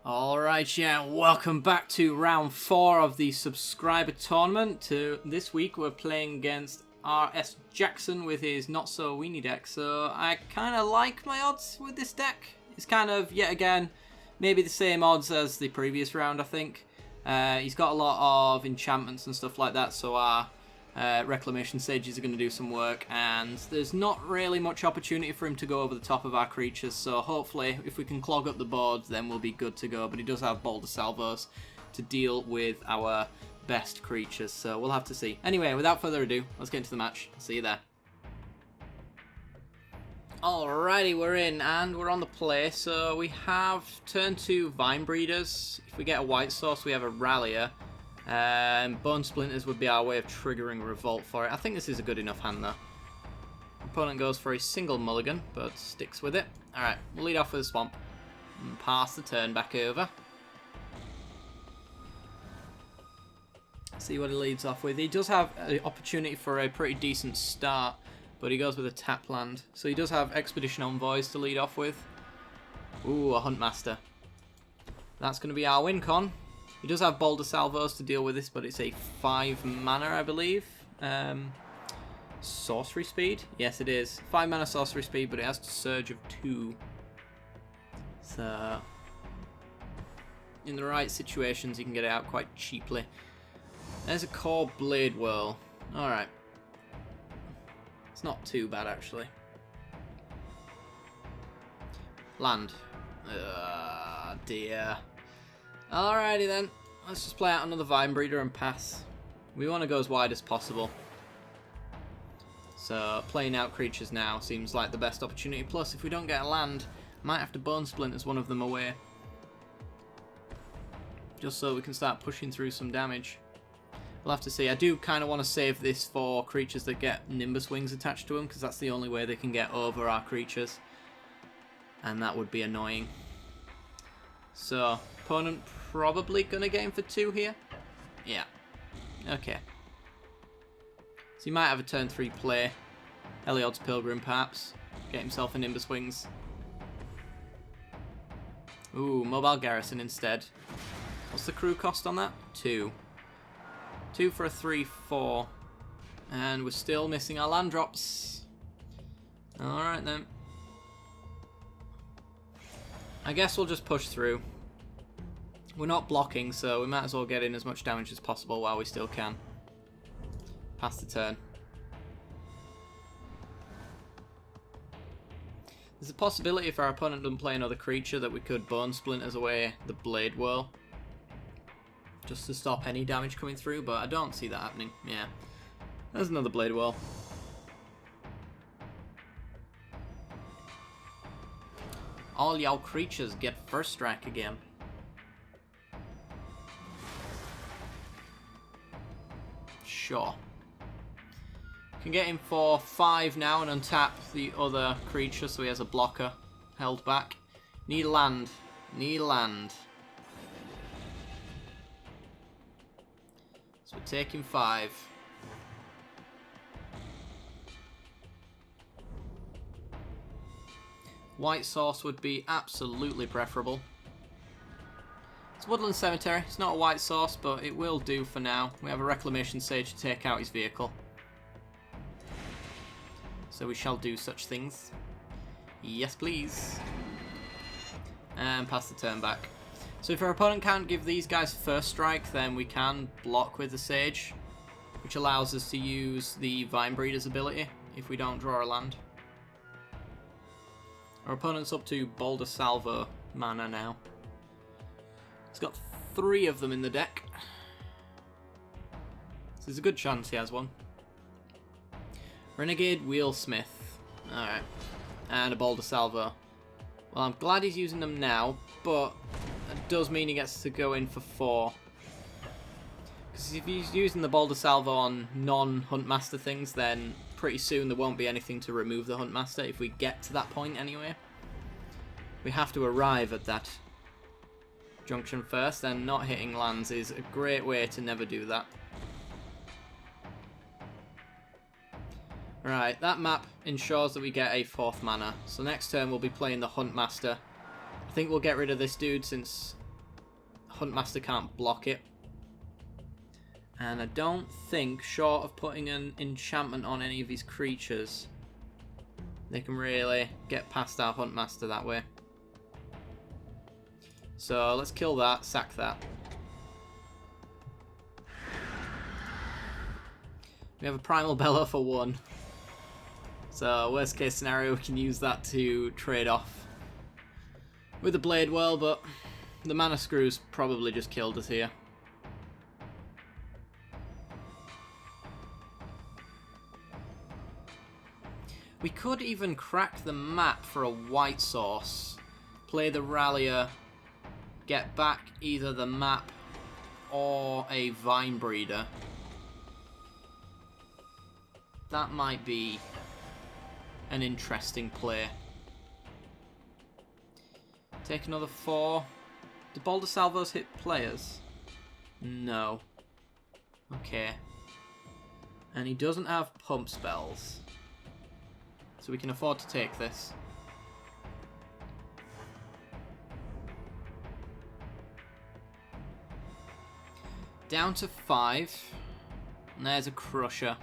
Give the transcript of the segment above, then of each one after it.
Alright, yeah, welcome back to round 4 of the subscriber tournament. This week we're playing against Rsjackson with his not so weenie deck, so I kind of like my odds with this deck. It's kind of, yet again, maybe the same odds as the previous round, I think. He's got a lot of enchantments and stuff like that, so our reclamation sages are going to do some work, and there's not really much opportunity for him to go over the top of our creatures, so hopefully if we can clog up the board then we'll be good to go. But he does have Boulder Salvos to deal with our best creatures, so we'll have to see. Anyway, without further ado, let's get into the match. I'll see you there. Alrighty, we're in and we're on the play. So we have turn 2 Vine Breeders. If we get a white source, we have a Rallier. Bone Splinters would be our way of triggering Revolt for it. I think this is a good enough hand though. Opponent goes for a single mulligan, but sticks with it. Alright, we'll lead off with a Swamp. And pass the turn back over. See what he leads off with. He does have an opportunity for a pretty decent start, but he goes with a tap land. So he does have Expedition Envoys to lead off with. Ooh, a Huntmaster. That's going to be our win con. He does have Boulder Salvos to deal with this, but it's a 5 mana, I believe. Sorcery speed? Yes, it is. 5 mana sorcery speed, but it has Surge of 2. So, in the right situations, you can get it out quite cheaply. There's a Core Blade Whirl. Alright. It's not too bad, actually. Land. Dear. Alrighty then, let's just play out another Vine Breeder and pass. We want to go as wide as possible. So playing out creatures now seems like the best opportunity. Plus, if we don't get a land, might have to Bone Splinters one of them away. Just so we can start pushing through some damage. We'll have to see. I do kind of want to save this for creatures that get Nimbus Wings attached to them, because that's the only way they can get over our creatures. And that would be annoying. So, opponent probably going to get him for 2 here. Yeah. Okay. So he might have a turn 3 play. Heliod's Pilgrim, perhaps. Get himself a Nimbus Wings. Ooh, Mobile Garrison instead. What's the crew cost on that? 2. 2 for a 3/4. And we're still missing our land drops. Alright then. I guess we'll just push through. We're not blocking, so we might as well get in as much damage as possible while we still can. Pass the turn. There's a possibility if our opponent doesn't play another creature that we could Bone Splinters away the Blade Whirl. Just to stop any damage coming through, but I don't see that happening. Yeah. There's another Blade Whirl. All y'all creatures get first strike again. Sure. Can get him for 5 now and untap the other creature so he has a blocker held back. Need land. Need land. So we're taking 5. White source would be absolutely preferable. It's Woodland Cemetery. It's not a white source, but it will do for now. We have a Reclamation Sage to take out his vehicle. So we shall do such things. Yes, please. And pass the turn back. So if our opponent can't give these guys first strike, then we can block with the Sage, which allows us to use the Vine Breeder's ability if we don't draw a land. Our opponent's up to Boulder Salvo mana now. He's got 3 of them in the deck. So there's a good chance he has one. Renegade Wheelsmith. Alright. And a Boulder Salvo. Well, I'm glad he's using them now, but that does mean he gets to go in for 4. Because if he's using the Boulder Salvo on non-Huntmaster things, then pretty soon there won't be anything to remove the Huntmaster if we get to that point anyway. We have to arrive at that junction first, and not hitting lands is a great way to never do that. Right, that map ensures that we get a 4th mana, so next turn we'll be playing the Huntmaster. I think we'll get rid of this dude since Huntmaster can't block it. And I don't think, short of putting an enchantment on any of his creatures, they can really get past our Huntmaster that way. So let's kill that, sack that. We have a Primal Bellow for 1. So worst case scenario, we can use that to trade off with the Blade Whirl, but the Mana Screws probably just killed us here. We could even crack the map for a white source, play the Rallier, get back either the map or a Vine Breeder. That might be an interesting play. Take another 4. Do Boulder Salvos hit players? No. Okay. And he doesn't have pump spells. So we can afford to take this. Down to 5. And there's a Crusher.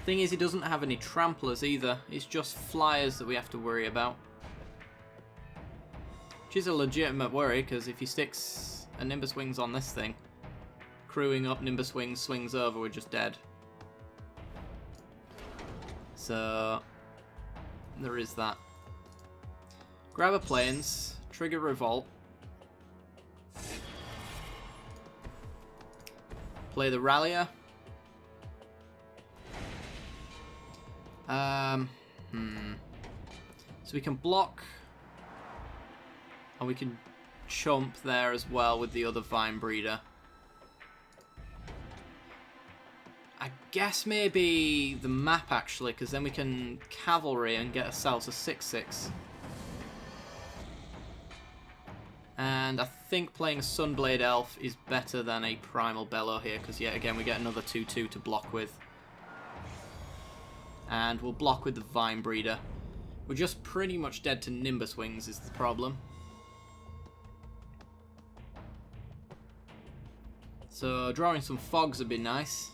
Thing is, he doesn't have any Tramplers either. It's just Flyers that we have to worry about. Which is a legitimate worry, because if he sticks a Nimbus Wings on this thing, crewing up, Nimbus Wings swings over, we're just dead. So there is that. Grab a Plains, trigger Revolt, play the Rallier. So we can block, and we can chump there as well with the other Vine Breeder. I guess maybe the map actually, because then we can cavalry and get ourselves a 6/6. And I think playing a Sunblade Elf is better than a Primal Bellow here, because yet again we get another 2/2 to block with. And we'll block with the Vine Breeder. We're just pretty much dead to Nimbus Wings is the problem. So drawing some Fogs would be nice.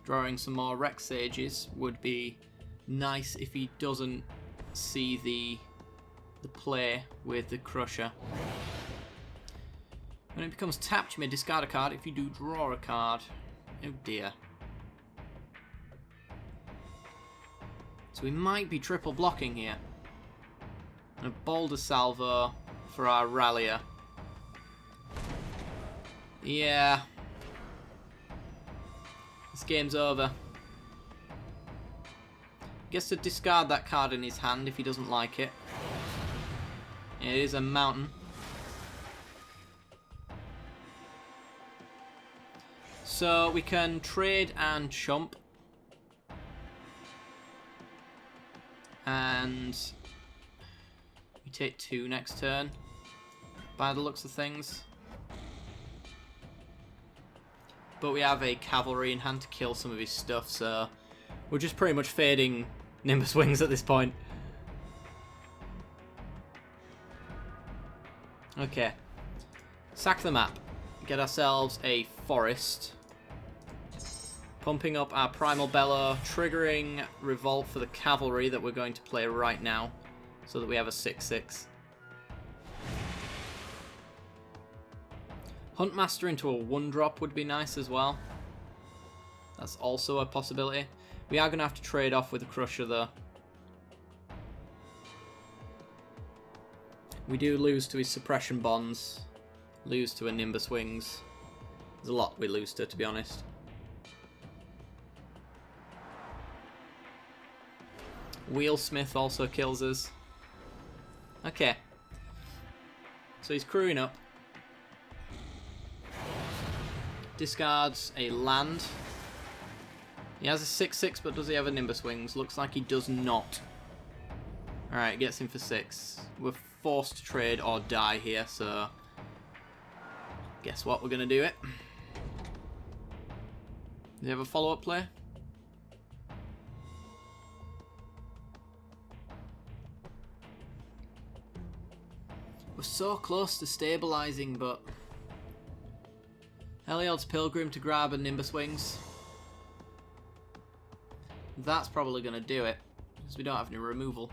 Drawing some more Rex Sages would be nice if he doesn't see the play with the Crusher. When it becomes tapped, you may discard a card. If you do, draw a card. Oh dear. So we might be triple blocking here. And a Boulder Salvo for our Rallier. Yeah. This game's over. Gets to discard that card in his hand if he doesn't like it. It is a mountain. So we can trade and chump. And we take 2 next turn, by the looks of things. But we have a cavalry in hand to kill some of his stuff, so we're just pretty much fading Nimbus Wings at this point. Okay. Sack the map. Get ourselves a forest. Pumping up our Primal Bellow, triggering Revolt for the cavalry that we're going to play right now, so that we have a 6/6. Huntmaster into a 1-drop would be nice as well. That's also a possibility. We are going to have to trade off with the Crusher though. We do lose to his Suppression Bonds, lose to a Nimbus Wings. There's a lot we lose to be honest. Wheelsmith also kills us. Okay. So he's crewing up. Discards a land. He has a 6/6, but does he have a Nimbus Wings? Looks like he does not. Alright, gets him for 6. We're forced to trade or die here, so guess what? We're going to do it. Do you have a follow-up play? We're so close to stabilising, but Heliod's Pilgrim to grab a Nimbus Wings. That's probably going to do it, because we don't have any removal.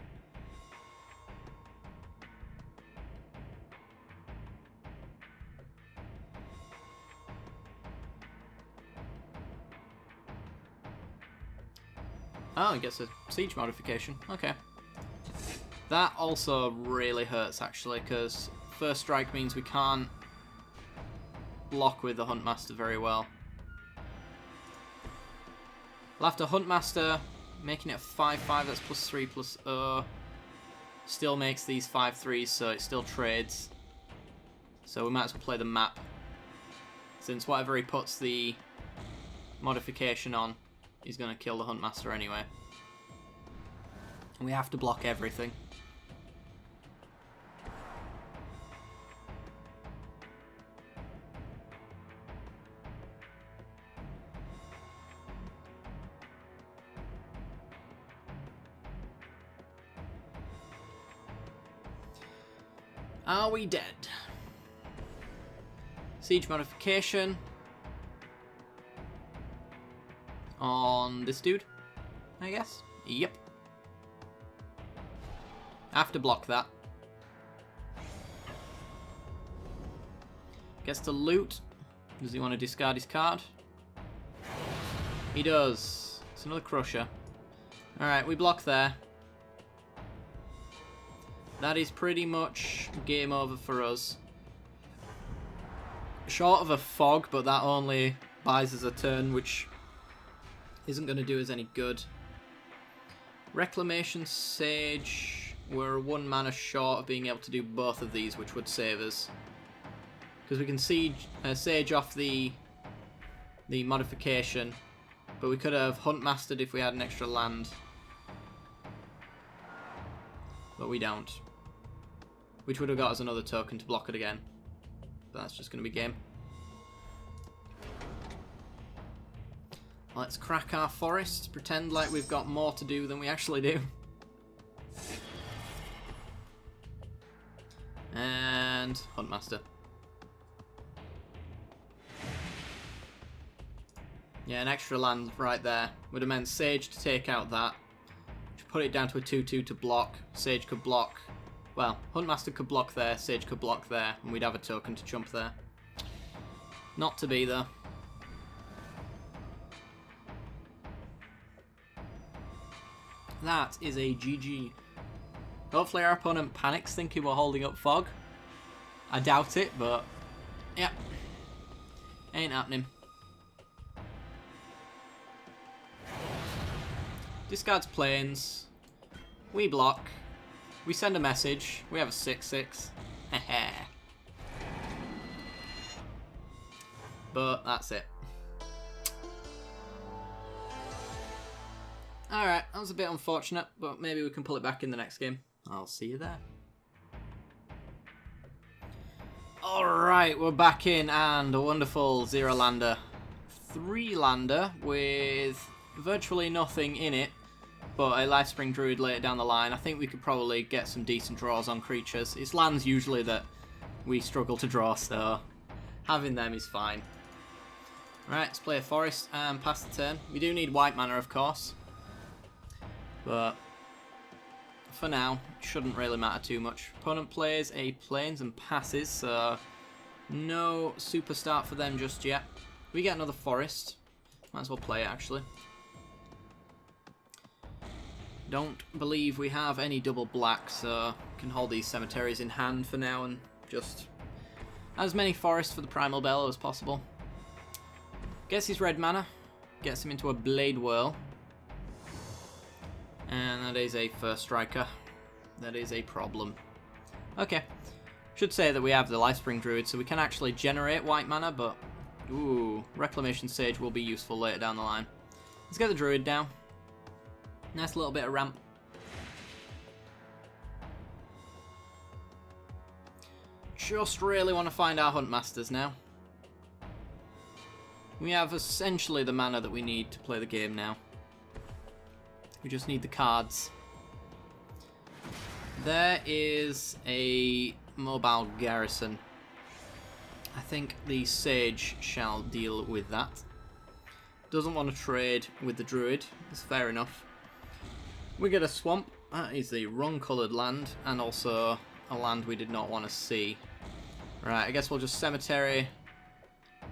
Oh, he gets a siege modification. Okay. That also really hurts, actually, because first strike means we can't block with the Huntmaster very well. We'll have to Huntmaster, making it a 5-5, that's +3 +0. Still makes these 5-3s, so it still trades. So we might as well play the map, since whatever he puts the modification on, he's going to kill the Huntmaster anyway. And we have to block everything. Are we dead? Siege modification on this dude, I guess. Yep. Have to block that. Gets to loot. Does he want to discard his card? He does. It's another Crusher. Alright, we block there. That is pretty much game over for us. Short of a fog, but that only buys us a turn, which isn't going to do us any good. Reclamation Sage, we're 1 mana short of being able to do both of these, which would save us. Because we can Sage off the modification, but we could have Huntmastered if we had an extra land. But we don't. Which would have got us another token to block it again. But that's just going to be game. Let's crack our forest. Pretend like we've got more to do than we actually do. And Huntmaster. Yeah, an extra land right there. Would have meant Sage to take out that. Put it down to a 2-2 to block. Sage could block. Well, Huntmaster could block there, Sage could block there, and we'd have a token to chump there. Not to be, though. That is a GG. Hopefully our opponent panics thinking we're holding up fog. I doubt it, but yeah. Ain't happening. Discards planes. We block. We send a message. We have a 6-6. But that's it. Alright, that was a bit unfortunate, but maybe we can pull it back in the next game. I'll see you there. Alright, we're back in, and a wonderful 0-lander. 3-lander with virtually nothing in it, but a Lifespring Druid later down the line. I think we could probably get some decent draws on creatures. It's lands usually that we struggle to draw, so having them is fine. Right, let's play a forest and pass the turn. We do need white mana, of course, but for now, it shouldn't really matter too much. Opponent plays a plains and passes, so no super start for them just yet. We get another forest. Might as well play it, actually. Don't believe we have any double black, so can hold these cemeteries in hand for now and just as many forests for the Primal Bellow as possible. Gets his red mana, gets him into a Blade Whirl, and that is a first striker. That is a problem. Okay, should say that we have the Lifespring Druid, so we can actually generate white mana, but ooh, Reclamation Sage will be useful later down the line. Let's get the Druid down. Nice little bit of ramp. Just really want to find our Huntmasters now. We have essentially the mana that we need to play the game now. We just need the cards. There is a mobile garrison. I think the Sage shall deal with that. Doesn't want to trade with the Druid. It's fair enough. We get a swamp. That is the wrong coloured land, and also a land we did not want to see. Right, I guess we'll just Cemetery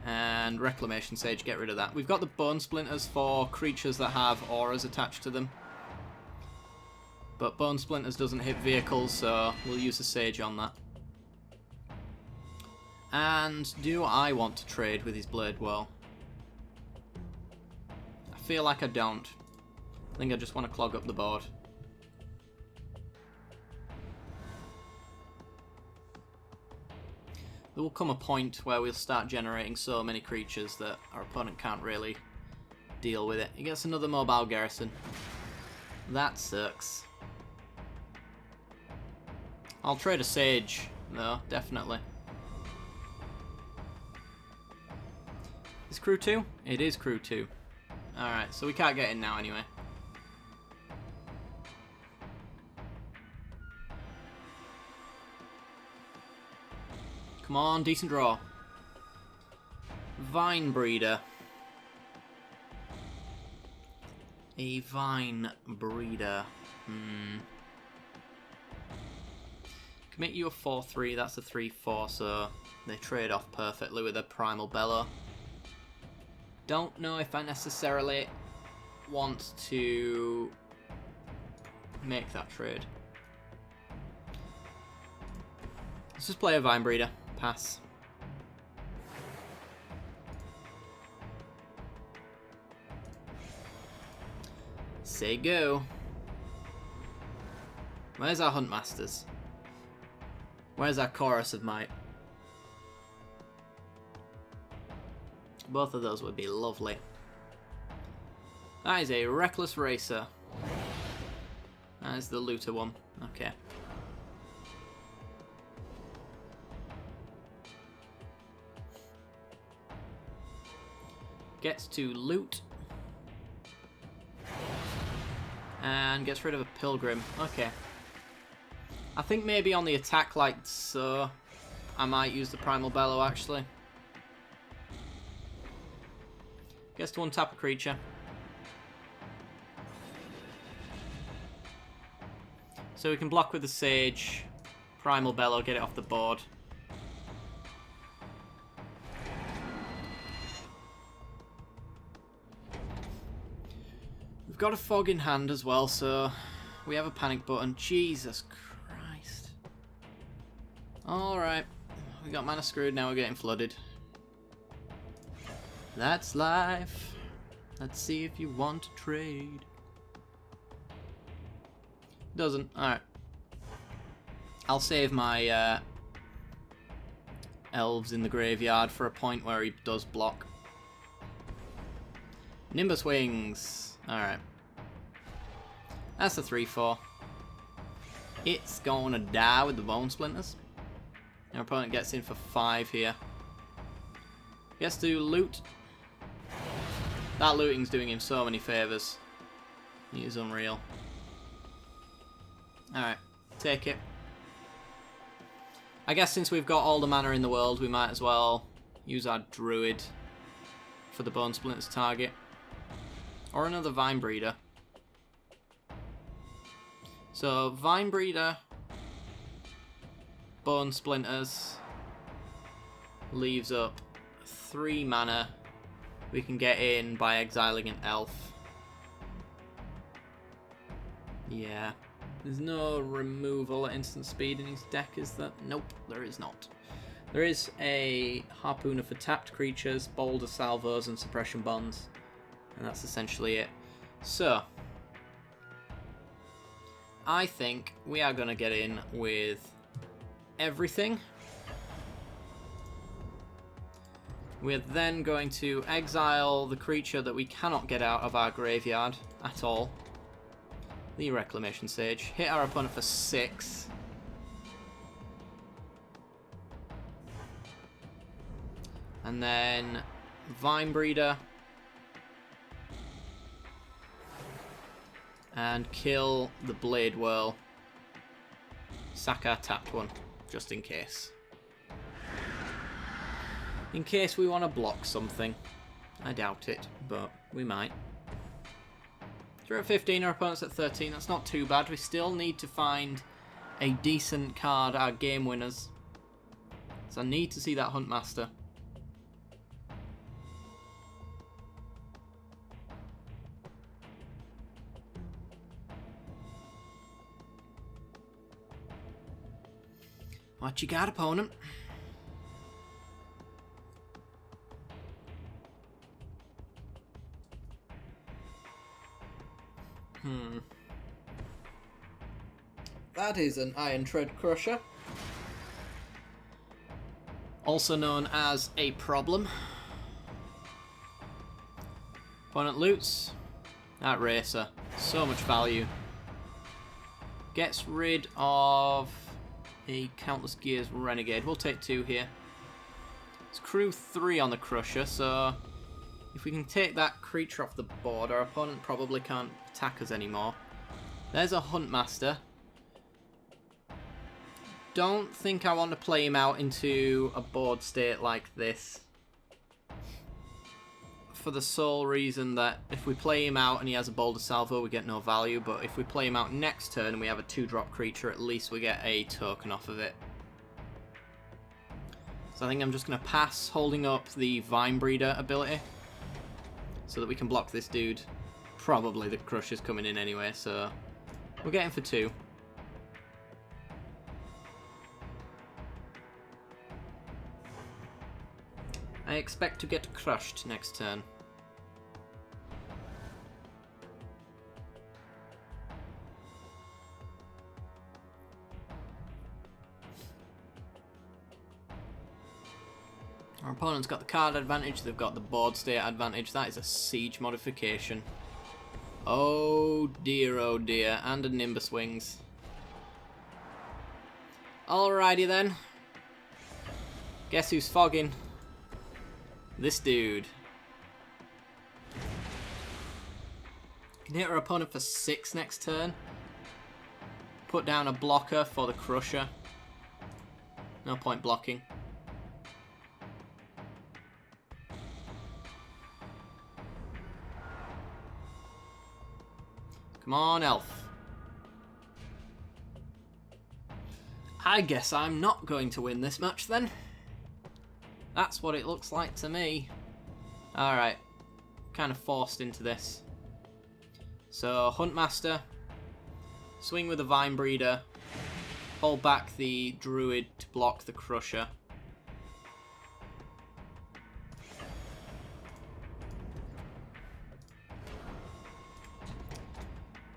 and Reclamation Sage, get rid of that. We've got the Bone Splinters for creatures that have auras attached to them. But Bone Splinters doesn't hit vehicles, so we'll use the Sage on that. And do I want to trade with his Blade Well? I feel like I don't. I think I just want to clog up the board. There will come a point where we'll start generating so many creatures that our opponent can't really deal with it. He gets another mobile garrison. That sucks. I'll trade a Sage, though, definitely. Is crew 2? It is crew 2. Alright, so we can't get in now anyway. Come on, decent draw. Vine Breeder. A Vine Breeder. Commit you a 4-3, that's a 3-4, so they trade off perfectly with a Primal Bellow. Don't know if I necessarily want to make that trade. Let's just play a Vine Breeder. Pass. Say go. Where's our Huntmasters? Where's our Chorus of Might? Both of those would be lovely. That is a Reckless Racer. That is the looter one. Okay. Gets to loot. And gets rid of a Pilgrim. Okay. I think maybe on the attack like so, I might use the Primal Bellow actually. Gets to untap a creature. So we can block with the Sage, Primal Bellow, get it off the board. We've got a Fog in hand as well, so we have a panic button. Jesus Christ. Alright. We got mana screwed, now we're getting flooded. That's life. Let's see if you want to trade. Doesn't. Alright. I'll save my elves in the graveyard for a point where he does block. Nimbus Wings. Alright. That's a 3-4. It's gonna die with the Bone Splinters. Our opponent gets in for 5 here. Gets to loot. That looting's doing him so many favours. He is unreal. Alright, take it. I guess since we've got all the mana in the world, we might as well use our Druid for the Bone Splinters target. Or another Vine Breeder. So, Vine Breeder, Bone Splinters, leaves up 3 mana. We can get in by exiling an elf. Yeah. There's no removal at instant speed in his deck, is there? Nope, there is not. There is a Harpooner for tapped creatures, Boulder Salvos, and Suppression Bonds. And that's essentially it. So, I think we are going to get in with everything. We're then going to exile the creature that we cannot get out of our graveyard at all. The Reclamation Sage. Hit our opponent for 6. And then Vine Breeder. And kill the Blade Whirl. Sack our tapped one, just in case. in case we want to block something. I doubt it, but we might. So we're at 15, our opponent's at 13. That's not too bad. We still need to find a decent card, our game winners. So I need to see that Huntmaster. What you got, opponent? That is an Iron Tread Crusher. Also known as a problem. Opponent loots. That Racer. So much value. Gets rid of a Countless Gears Renegade. We'll take 2 here. It's crew 3 on the Crusher, so if we can take that creature off the board, our opponent probably can't attack us anymore. There's a Huntmaster. Don't think I want to play him out into a board state like this. For the sole reason that if we play him out and he has a Boulder Salvo, we get no value. But if we play him out next turn and we have a 2-drop creature, at least we get a token off of it. So I think I'm just going to pass, holding up the Vine Breeder ability, so that we can block this dude. Probably the Crusher's coming in anyway, so we'll get him for 2. I expect to get crushed next turn. Our opponent's got the card advantage, they've got the board state advantage. That is a siege modification. Oh dear, and a Nimbus Wings. Alrighty then. Guess who's fogging? This dude. Can hit our opponent for 6 next turn. Put down a blocker for the Crusher. No point blocking. Come on, Elf. I guess I'm not going to win this match then. That's what it looks like to me. Alright. Kind of forced into this. So, Huntmaster. Swing with the Vine Breeder. Hold back the Druid to block the Crusher.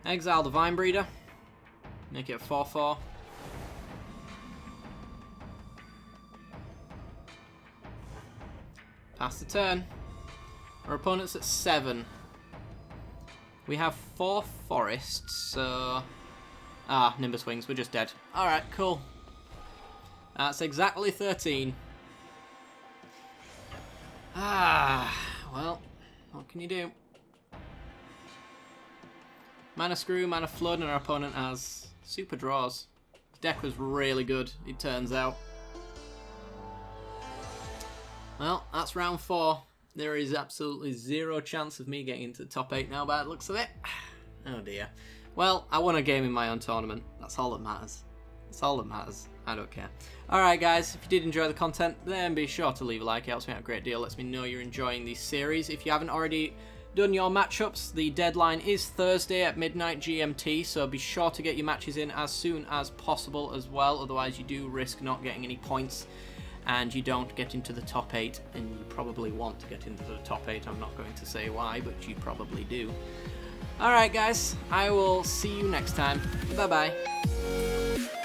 Exile the Vine Breeder. Make it a 4/4. Pass the turn. Our opponent's at 7. We have 4 forests, so... Ah, Nimbus Wings, we're just dead. Alright, cool. That's exactly 13. Ah, well, what can you do? Mana Screw, Mana Flood, and our opponent has super draws. His deck was really good, it turns out. Well, that's round 4. There is absolutely 0 chance of me getting into the top 8 now by the looks of it. Oh dear. Well, I won a game in my own tournament. That's all that matters. That's all that matters. I don't care. Alright guys, if you did enjoy the content, then be sure to leave a like. It helps me out a great deal. Lets me know you're enjoying this series. If you haven't already done your matchups, the deadline is Thursday at midnight GMT, so be sure to get your matches in as soon as possible as well. Otherwise you do risk not getting any points and you don't get into the top 8, and you probably want to get into the top 8. I'm not going to say why, but you probably do. Alright guys, I will see you next time. Bye bye.